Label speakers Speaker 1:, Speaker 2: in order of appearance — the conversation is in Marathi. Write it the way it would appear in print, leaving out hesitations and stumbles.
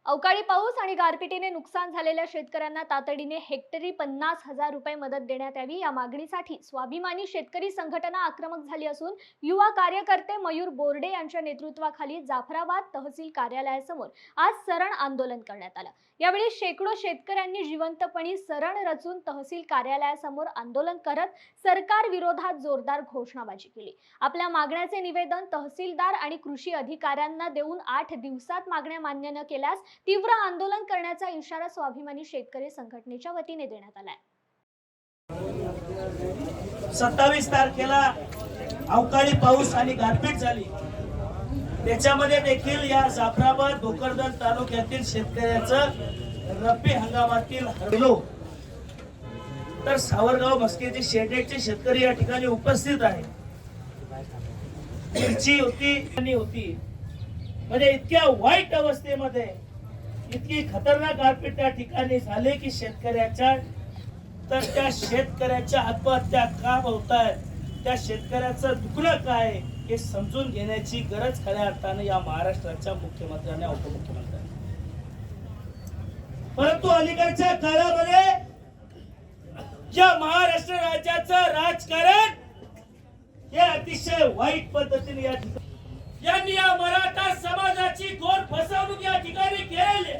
Speaker 1: अवकाळी पाऊस आणि गारपिटीने नुकसान झालेल्या शेतकऱ्यांना तातडीने हेक्टरी 50,000 रुपये मदत देण्यात यावी या मागणीसाठी स्वाभिमानी शेतकरी संघटना आक्रमक झाली असून युवा कार्यकर्ते मयूर बोर्डे यांच्या नेतृत्वाखाली जाफराबाद तहसील कार्यालयासमोर आज सरण आंदोलन करण्यात आलं। यावेळी शेकडो शेतकऱ्यांनी जिवंतपणी सरण रचून तहसील कार्यालयासमोर आंदोलन करत सरकार विरोधात जोरदार घोषणाबाजी केली। आपल्या मागण्याचे निवेदन तहसीलदार आणि कृषी अधिकाऱ्यांना देऊन 8 दिवसात मागण्या मान्य न केल्यास तीव्र आंदोलन करण्याचा इशारा स्वाभिमानी शेतकरी संघटनेच्या वतीने देण्यात आलाय।
Speaker 2: 27 तारखेला अवकाळी पाऊस आणि गारपीट झाली। त्याच्यामध्ये देखील या जाफराबाद भोकरदन तालुक्यातील शेतकऱ्याचं रब्बी हंगामातील हरलो तर सावरगाव मस्केचे शेडेचे शेतकरी या ठिकाणी उपस्थित आहे। मिरची होती म्हणजे इतक्या वाईट अवस्थेमध्ये इतकी खतरनाक गारपीट त्या ठिकाणी झाले की शेतकऱ्याच्या आत्महत्या का होतायत, त्या शेतकऱ्याचं दुखणं काय हे समजून घेण्याची गरज खऱ्या अर्थाने या महाराष्ट्राच्या मुख्यमंत्र्यांना उपमुख्यमंत्र्यांना। परंतु अलीकडच्या काळामध्ये या महाराष्ट्र राज्याचं राजकारण हे अतिशय वाईट पद्धतीने यांनी या मराठा समाजाची घोर फसवणूक या ठिकाणी केली।